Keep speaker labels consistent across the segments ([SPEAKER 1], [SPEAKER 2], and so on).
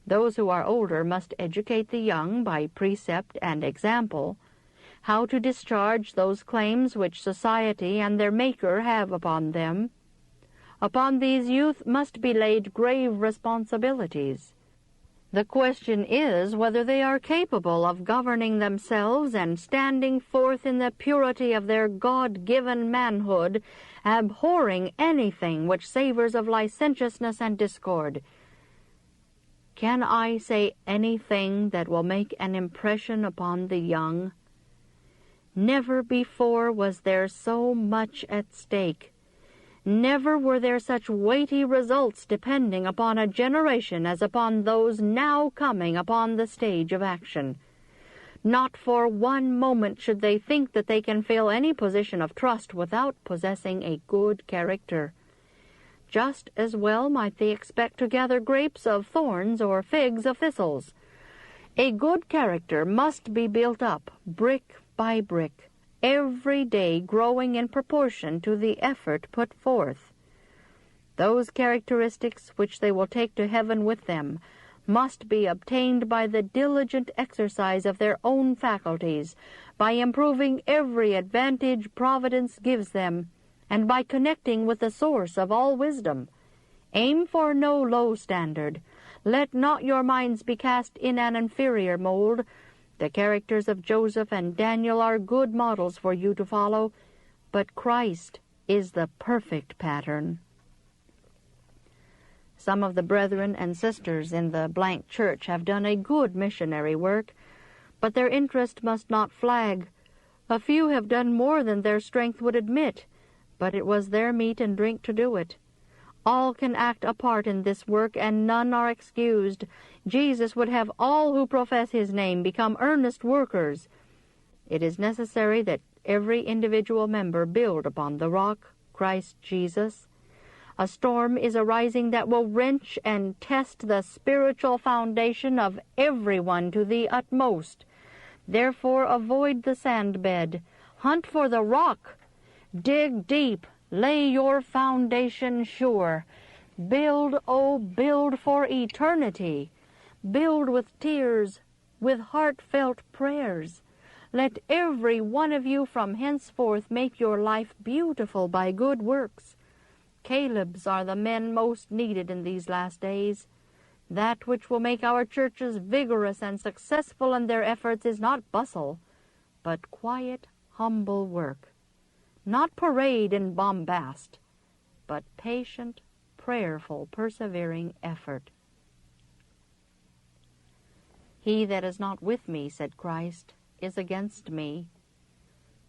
[SPEAKER 1] Those who are older must educate the young by precept and example, how to discharge those claims which society and their Maker have upon them. Upon these youth must be laid grave responsibilities. The question is whether they are capable of governing themselves and standing forth in the purity of their God-given manhood, abhorring anything which savors of licentiousness and discord. Can I say anything that will make an impression upon the young? Never before was there so much at stake. Never were there such weighty results depending upon a generation as upon those now coming upon the stage of action. Not for one moment should they think that they can fill any position of trust without possessing a good character. Just as well might they expect to gather grapes of thorns or figs of thistles. A good character must be built up, brick by brick, every day growing in proportion to the effort put forth. Those characteristics which they will take to heaven with them must be obtained by the diligent exercise of their own faculties, by improving every advantage Providence gives them, and by connecting with the source of all wisdom. Aim for no low standard. Let not your minds be cast in an inferior mold. The characters of Joseph and Daniel are good models for you to follow, but Christ is the perfect pattern. Some of the brethren and sisters in the blank church have done a good missionary work, but their interest must not flag. A few have done more than their strength would admit, but it was their meat and drink to do it. All can act a part in this work, and none are excused. Jesus would have all who profess his name become earnest workers. It is necessary that every individual member build upon the rock, Christ Jesus. A storm is arising that will wrench and test the spiritual foundation of everyone to the utmost. Therefore avoid the sandbed. Hunt for the rock. Dig deep. Lay your foundation sure. Build, oh, build for eternity. Build with tears, with heartfelt prayers. Let every one of you from henceforth make your life beautiful by good works. Calebs are the men most needed in these last days. That which will make our churches vigorous and successful in their efforts is not bustle, but quiet, humble work. Not parade and bombast, but patient, prayerful, persevering effort. He that is not with me, said Christ, is against me.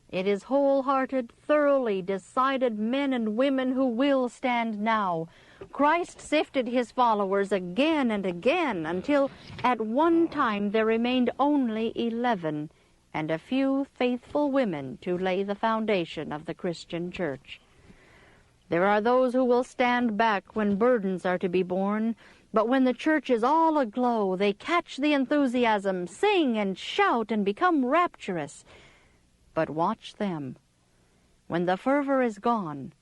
[SPEAKER 1] It is wholehearted, thoroughly decided men and women who will stand now. Christ sifted his followers again and again until at one time there remained only 11, and a few faithful women to lay the foundation of the Christian church. There are those who will stand back when burdens are to be borne, but when the church is all aglow, they catch the enthusiasm, sing and shout, and become rapturous. But watch them. When the fervor is gone,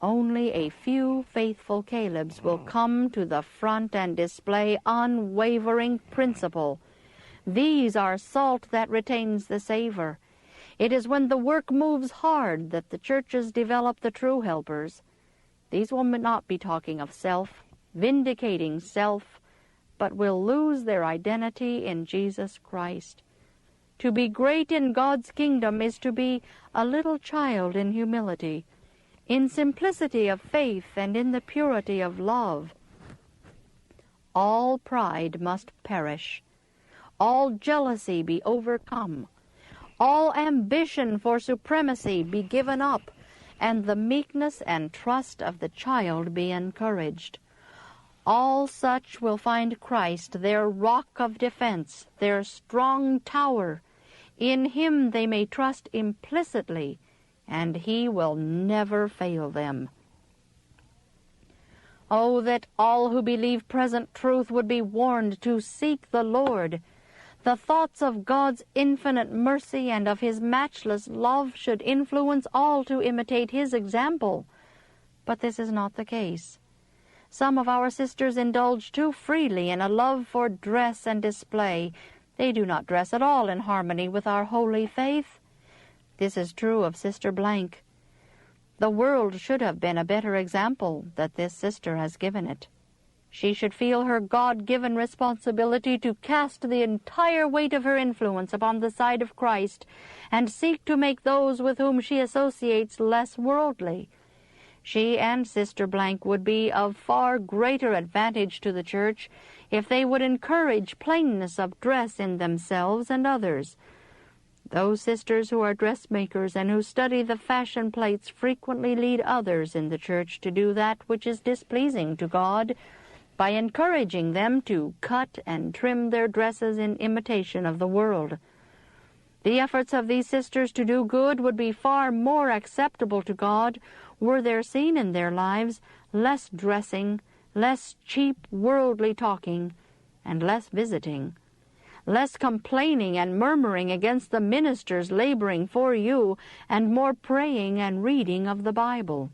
[SPEAKER 1] only a few faithful Calebs will come to the front and display unwavering principle. These are salt that retains the savor. It is when the work moves hard that the churches develop the true helpers. These will not be talking of self, vindicating self, but will lose their identity in Jesus Christ. To be great in God's kingdom is to be a little child in humility, in simplicity of faith, and in the purity of love. All pride must perish. All jealousy be overcome. All ambition for supremacy be given up, and the meekness and trust of the child be encouraged. All such will find Christ their rock of defense, their strong tower. In him they may trust implicitly, and he will never fail them. Oh, that all who believe present truth would be warned to seek the Lord. The thoughts of God's infinite mercy and of his matchless love should influence all to imitate his example. But this is not the case. Some of our sisters indulge too freely in a love for dress and display. They do not dress at all in harmony with our holy faith. This is true of Sister Blank. The world should have been a better example that this sister has given it. She should feel her God-given responsibility to cast the entire weight of her influence upon the side of Christ and seek to make those with whom she associates less worldly. She and Sister Blank would be of far greater advantage to the Church if they would encourage plainness of dress in themselves and others. Those sisters who are dressmakers and who study the fashion plates frequently lead others in the Church to do that which is displeasing to God, by encouraging them to cut and trim their dresses in imitation of the world. The efforts of these sisters to do good would be far more acceptable to God were there seen in their lives less dressing, less cheap worldly talking, and less visiting, less complaining and murmuring against the ministers laboring for you, and more praying and reading of the Bible.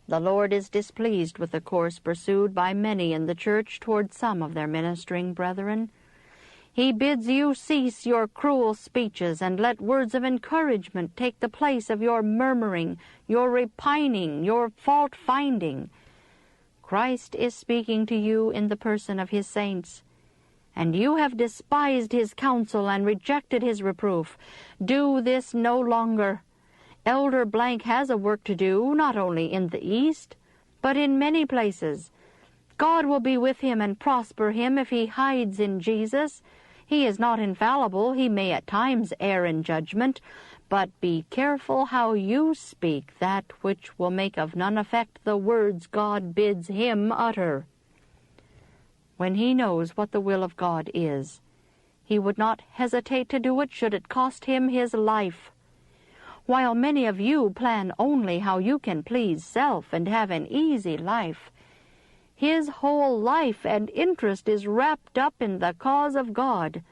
[SPEAKER 1] The Lord is displeased with the course pursued by many in the Church toward some of their ministering brethren. He bids you cease your cruel speeches and let words of encouragement take the place of your murmuring, your repining, your fault-finding. Christ is speaking to you in the person of his saints, and you have despised his counsel and rejected his reproof. Do this no longer. Elder Blank has a work to do, not only in the East, but in many places. God will be with him and prosper him if he hides in Jesus. He is not infallible. He may at times err in judgment, but be careful how you speak that which will make of none effect the words God bids him utter. When he knows what the will of God is, he would not hesitate to do it should it cost him his life. While many of you plan only how you can please self and have an easy life, his whole life and interest is wrapped up in the cause of God.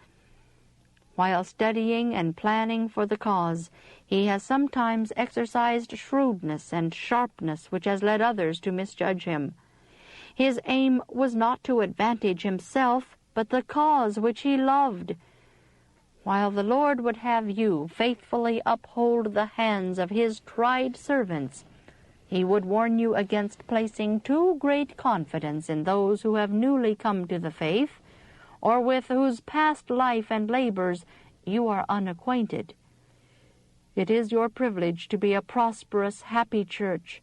[SPEAKER 1] While studying and planning for the cause, he has sometimes exercised shrewdness and sharpness which has led others to misjudge him. His aim was not to advantage himself, but the cause which he loved. While the Lord would have you faithfully uphold the hands of his tried servants, he would warn you against placing too great confidence in those who have newly come to the faith, or with whose past life and labors you are unacquainted. It is your privilege to be a prosperous, happy church.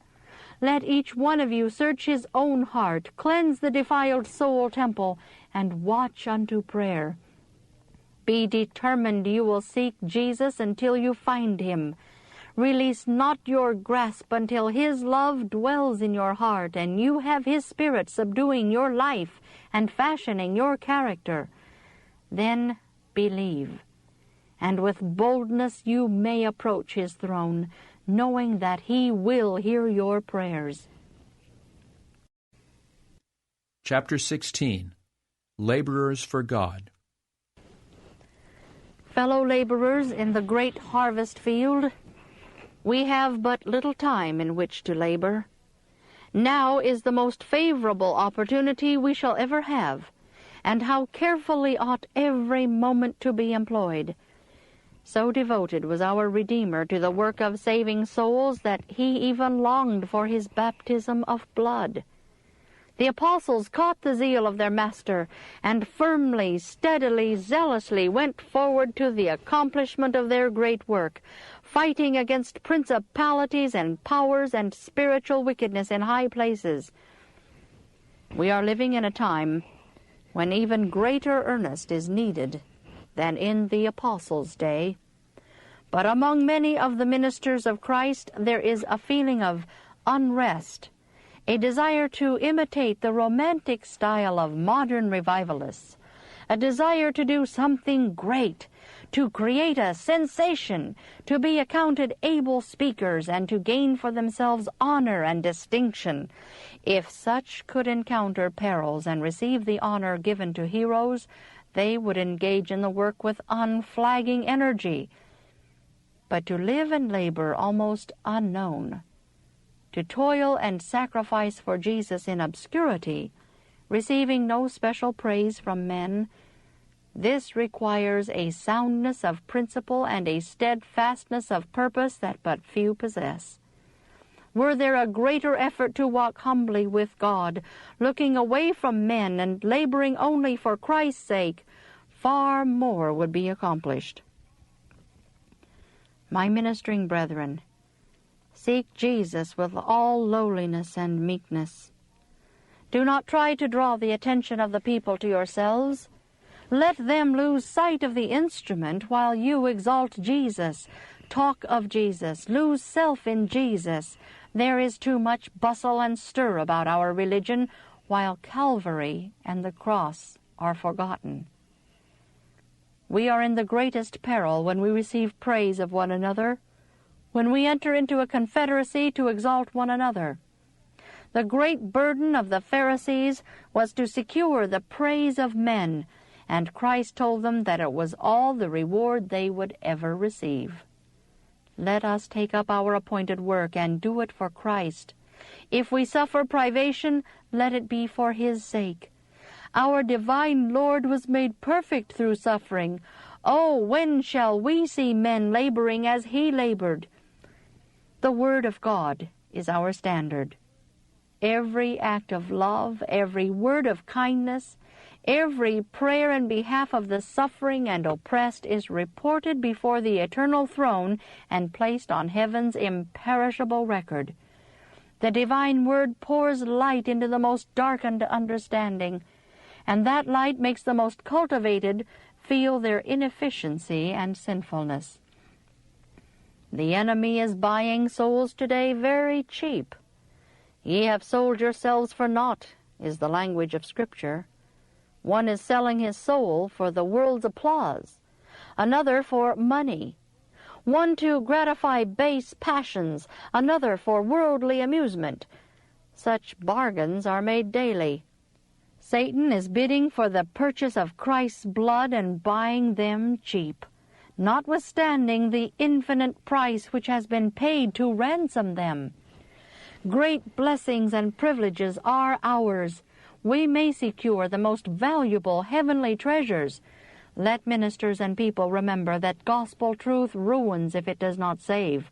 [SPEAKER 1] Let each one of you search his own heart, cleanse the defiled soul temple, and watch unto prayer. Be determined you will seek Jesus until you find him. Release not your grasp until his love dwells in your heart and you have his Spirit subduing your life and fashioning your character. Then believe, and with boldness you may approach his throne, knowing that he will hear your prayers.
[SPEAKER 2] Chapter 16. Laborers for God.
[SPEAKER 1] Fellow laborers in the great harvest field, we have but little time in which to labor. Now is the most favorable opportunity we shall ever have, and how carefully ought every moment to be employed. So devoted was our Redeemer to the work of saving souls that he even longed for his baptism of blood. The apostles caught the zeal of their Master, and firmly, steadily, zealously went forward to the accomplishment of their great work, fighting against principalities and powers and spiritual wickedness in high places. We are living in a time when even greater earnest is needed than in the apostles' day. But among many of the ministers of Christ there is a feeling of unrest, a desire to imitate the romantic style of modern revivalists, a desire to do something great, to create a sensation, to be accounted able speakers, and to gain for themselves honor and distinction. If such could encounter perils and receive the honor given to heroes, they would engage in the work with unflagging energy. But to live and labor almost unknown, to toil and sacrifice for Jesus in obscurity, receiving no special praise from men, this requires a soundness of principle and a steadfastness of purpose that but few possess. Were there a greater effort to walk humbly with God, looking away from men and laboring only for Christ's sake, far more would be accomplished. My ministering brethren, seek Jesus with all lowliness and meekness. Do not try to draw the attention of the people to yourselves. Let them lose sight of the instrument while you exalt Jesus, talk of Jesus, lose self in Jesus. There is too much bustle and stir about our religion, while Calvary and the cross are forgotten. We are in the greatest peril when we receive praise of one another, when we enter into a confederacy to exalt one another. The great burden of the Pharisees was to secure the praise of men, and Christ told them that it was all the reward they would ever receive. Let us take up our appointed work and do it for Christ. If we suffer privation, let it be for His sake. Our divine Lord was made perfect through suffering. Oh, when shall we see men laboring as He labored? The Word of God is our standard. Every act of love, every word of kindness, every prayer in behalf of the suffering and oppressed is reported before the eternal throne and placed on heaven's imperishable record. The divine word pours light into the most darkened understanding, and that light makes the most cultivated feel their inefficiency and sinfulness. The enemy is buying souls today very cheap. Ye have sold yourselves for naught, is the language of Scripture. One is selling his soul for the world's applause, another for money, one to gratify base passions, another for worldly amusement. Such bargains are made daily. Satan is bidding for the purchase of Christ's blood and buying them cheap, notwithstanding the infinite price which has been paid to ransom them. Great blessings and privileges are ours. We may secure the most valuable heavenly treasures. Let ministers and people remember that gospel truth ruins if it does not save.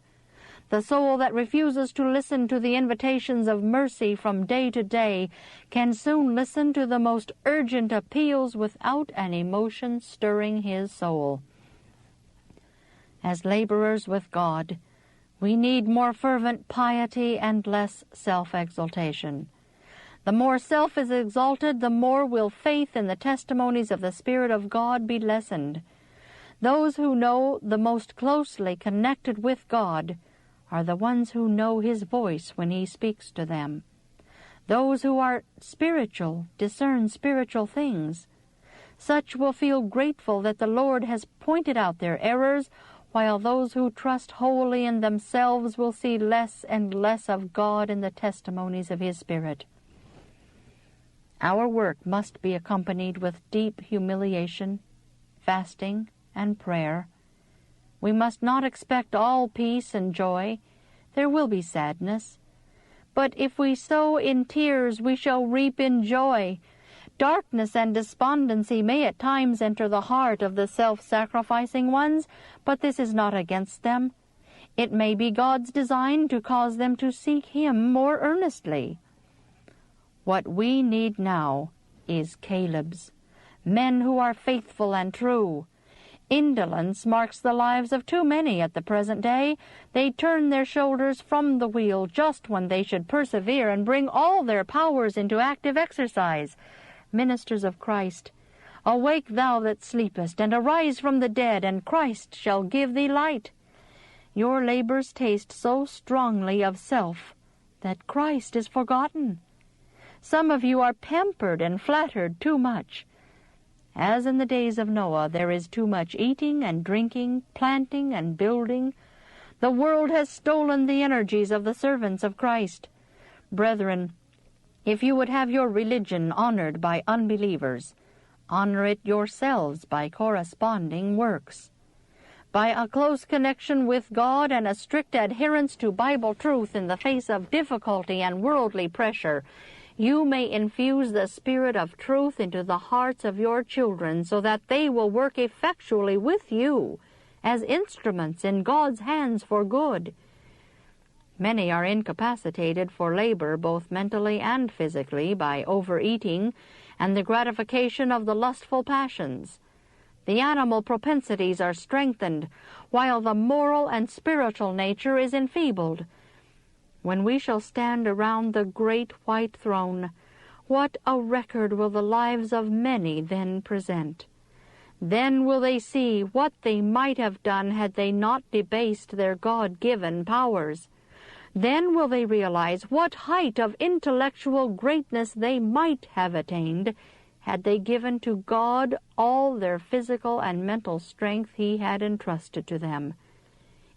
[SPEAKER 1] The soul that refuses to listen to the invitations of mercy from day to day can soon listen to the most urgent appeals without an emotion stirring his soul. As laborers with God, we need more fervent piety and less self-exaltation. The more self is exalted, the more will faith in the testimonies of the Spirit of God be lessened. Those who know the most closely connected with God are the ones who know His voice when He speaks to them. Those who are spiritual discern spiritual things. Such will feel grateful that the Lord has pointed out their errors, while those who trust wholly in themselves will see less and less of God in the testimonies of His Spirit. Our work must be accompanied with deep humiliation, fasting, and prayer. We must not expect all peace and joy. There will be sadness. But if we sow in tears, we shall reap in joy. Darkness and despondency may at times enter the heart of the self-sacrificing ones, but this is not against them. It may be God's design to cause them to seek Him more earnestly. What we need now is Caleb's, men who are faithful and true. Indolence marks the lives of too many at the present day. They turn their shoulders from the wheel just when they should persevere and bring all their powers into active exercise. Ministers of Christ, awake thou that sleepest, and arise from the dead, and Christ shall give thee light. Your labors taste so strongly of self that Christ is forgotten. Some of you are pampered and flattered too much. As in the days of Noah, there is too much eating and drinking, planting and building. The world has stolen the energies of the servants of Christ. Brethren, if you would have your religion honored by unbelievers, honor it yourselves by corresponding works. By a close connection with God and a strict adherence to Bible truth in the face of difficulty and worldly pressure, you may infuse the Spirit of truth into the hearts of your children so that they will work effectually with you as instruments in God's hands for good. Many are incapacitated for labor both mentally and physically by overeating and the gratification of the lustful passions. The animal propensities are strengthened, while the moral and spiritual nature is enfeebled. When we shall stand around the great white throne, what a record will the lives of many then present! Then will they see what they might have done had they not debased their God-given powers. Then will they realize what height of intellectual greatness they might have attained had they given to God all their physical and mental strength He had entrusted to them.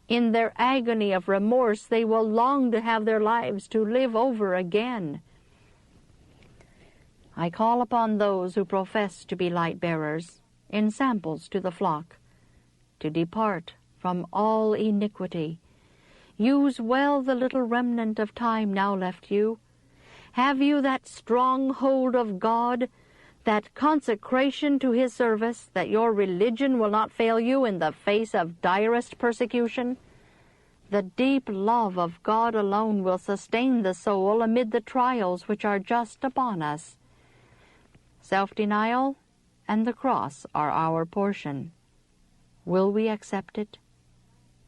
[SPEAKER 1] In their agony of remorse, they will long to have their lives to live over again. I call upon those who profess to be light-bearers, in samples to the flock, to depart from all iniquity. Use well the little remnant of time now left you. Have you that strong hold of God, that consecration to His service, that your religion will not fail you in the face of direst persecution? The deep love of God alone will sustain the soul amid the trials which are just upon us. Self-denial and the cross are our portion. Will we accept it?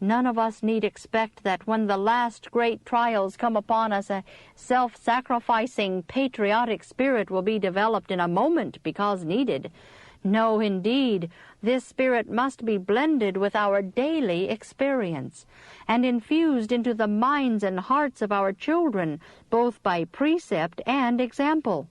[SPEAKER 1] None of us need expect that when the last great trials come upon us, a self-sacrificing, patriotic spirit will be developed in a moment because needed. No, indeed, this spirit must be blended with our daily experience and infused into the minds and hearts of our children, both by precept and example.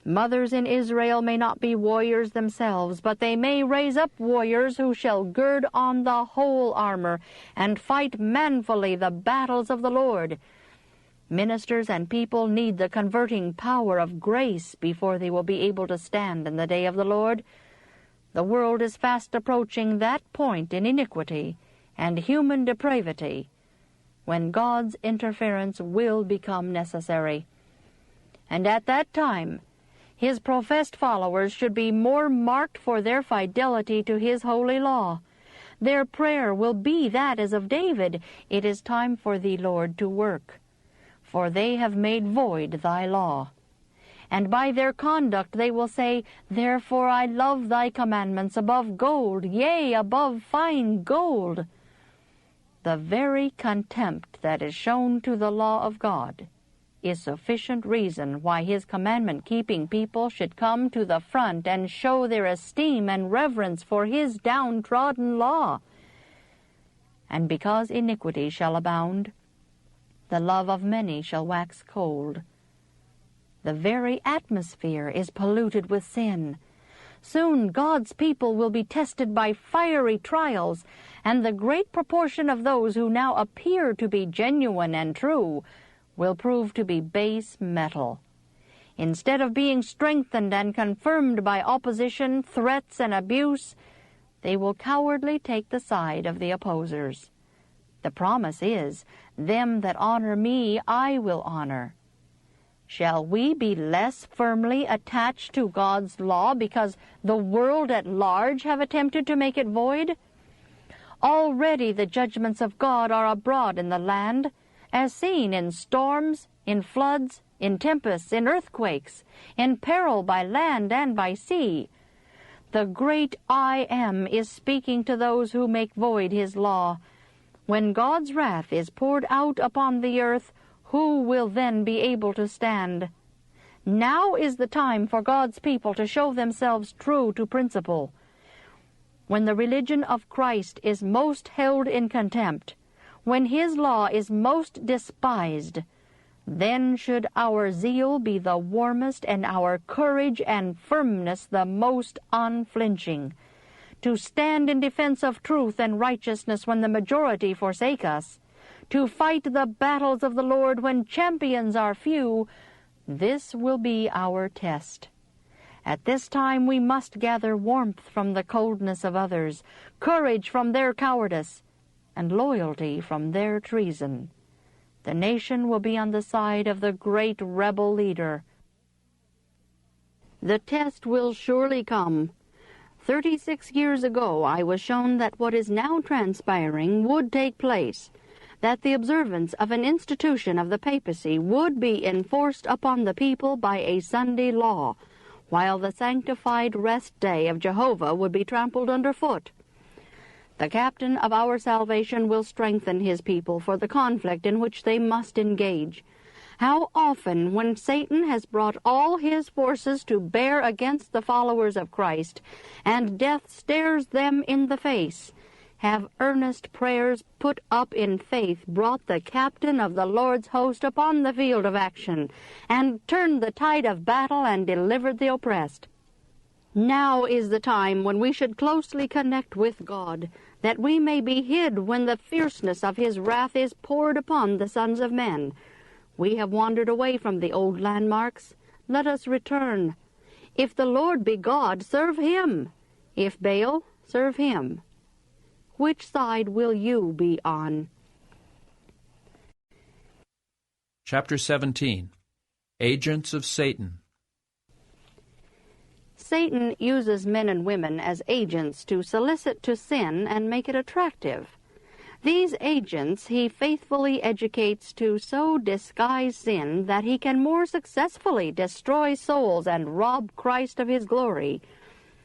[SPEAKER 1] Mothers in Israel may not be warriors themselves, but they may raise up warriors who shall gird on the whole armor and fight manfully the battles of the Lord. Ministers and people need the converting power of grace before they will be able to stand in the day of the Lord. The world is fast approaching that point in iniquity and human depravity when God's interference will become necessary. And at that time, His professed followers should be more marked for their fidelity to His holy law. Their prayer will be that as of David, "It is time for Thee, Lord, to work, for they have made void Thy law." And by their conduct they will say, "Therefore I love Thy commandments above gold, yea, above fine gold." The very contempt that is shown to the law of God is sufficient reason why His commandment-keeping people should come to the front and show their esteem and reverence for His downtrodden law. And because iniquity shall abound, the love of many shall wax cold. The very atmosphere is polluted with sin. Soon God's people will be tested by fiery trials, and the great proportion of those who now appear to be genuine and true will prove to be base metal. Instead of being strengthened and confirmed by opposition, threats, and abuse, they will cowardly take the side of the opposers. The promise is, "Them that honor me I will honor." Shall we be less firmly attached to God's law because the world at large have attempted to make it void? Already the judgments of God are abroad in the land, as seen in storms, in floods, in tempests, in earthquakes, in peril by land and by sea. The great I Am is speaking to those who make void His law. When God's wrath is poured out upon the earth, who will then be able to stand? Now is the time for God's people to show themselves true to principle. When the religion of Christ is most held in contempt, when His law is most despised, then should our zeal be the warmest and our courage and firmness the most unflinching. To stand in defense of truth and righteousness when the majority forsake us, to fight the battles of the Lord when champions are few, this will be our test. At this time we must gather warmth from the coldness of others, courage from their cowardice, and loyalty from their treason. The nation will be on the side of the great rebel leader. The test will surely come. 36 years ago I was shown that what is now transpiring would take place, that the observance of an institution of the papacy would be enforced upon the people by a Sunday law, while the sanctified rest day of Jehovah would be trampled underfoot. The captain of our salvation will strengthen his people for the conflict in which they must engage. How often, when Satan has brought all his forces to bear against the followers of Christ, and death stares them in the face, have earnest prayers put up in faith brought the captain of the Lord's host upon the field of action, and turned the tide of battle and delivered the oppressed. Now is the time when we should closely connect with God, that we may be hid when the fierceness of his wrath is poured upon the sons of men. We have wandered away from the old landmarks. Let us return. If the Lord be God, serve him. If Baal, serve him. Which side will you be on?
[SPEAKER 2] Chapter 17. Agents of Satan.
[SPEAKER 1] Satan uses men and women as agents to solicit to sin and make it attractive. These agents he faithfully educates to so disguise sin that he can more successfully destroy souls and rob Christ of his glory.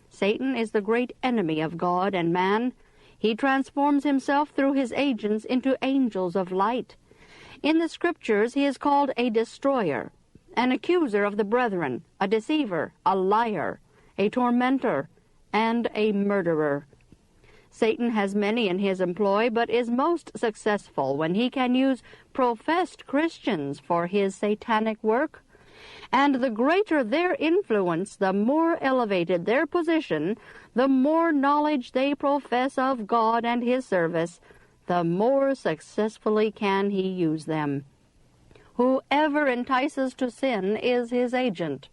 [SPEAKER 1] Satan is the great enemy of God and man. He transforms himself through his agents into angels of light. In the Scriptures he is called a destroyer, an accuser of the brethren, a deceiver, a liar, a tormentor, and a murderer. Satan has many in his employ, but is most successful when he can use professed Christians for his satanic work. And the greater their influence, the more elevated their position, the more knowledge they profess of God and his service, the more successfully can he use them. Whoever entices to sin is his agent.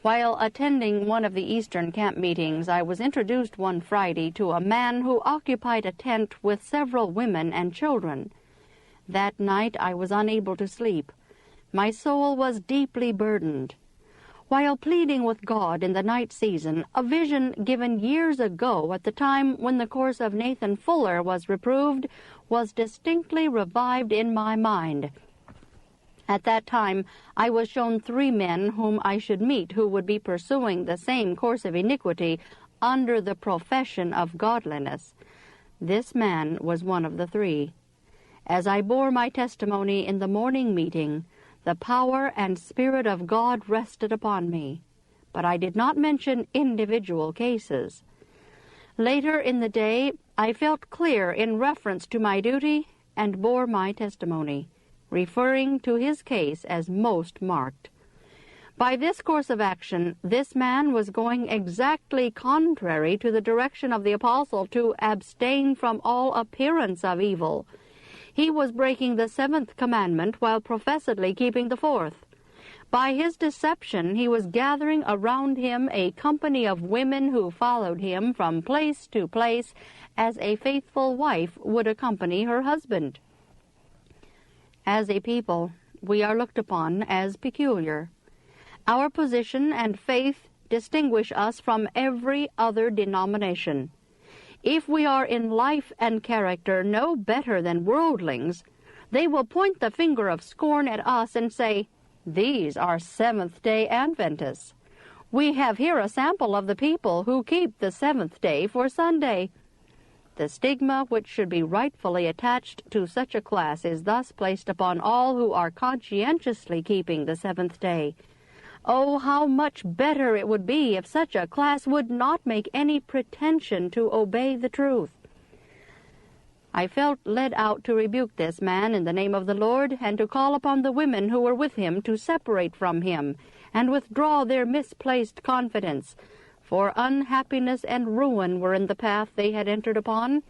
[SPEAKER 1] While attending one of the Eastern camp meetings, I was introduced one Friday to a man who occupied a tent with several women and children. That night I was unable to sleep. My soul was deeply burdened. While pleading with God in the night season, a vision given years ago at the time when the course of Nathan Fuller was reproved was distinctly revived in my mind. At that time, I was shown 3 men whom I should meet who would be pursuing the same course of iniquity under the profession of godliness. This man was one of the 3. As I bore my testimony in the morning meeting, the power and Spirit of God rested upon me, but I did not mention individual cases. Later in the day, I felt clear in reference to my duty and bore my testimony, referring to his case as most marked. By this course of action, this man was going exactly contrary to the direction of the apostle to abstain from all appearance of evil. He was breaking the 7th commandment while professedly keeping the 4th. By his deception, he was gathering around him a company of women who followed him from place to place as a faithful wife would accompany her husband. As a people, we are looked upon as peculiar. Our position and faith distinguish us from every other denomination. If we are in life and character no better than worldlings, they will point the finger of scorn at us and say, "These are Seventh-day Adventists." We have here a sample of the people who keep the 7th day for Sunday. The stigma which should be rightfully attached to such a class is thus placed upon all who are conscientiously keeping the 7th day. Oh, how much better it would be if such a class would not make any pretension to obey the truth. I felt led out to rebuke this man in the name of the Lord, and to call upon the women who were with him to separate from him and withdraw their misplaced confidence, for unhappiness and ruin were in the path they had entered upon.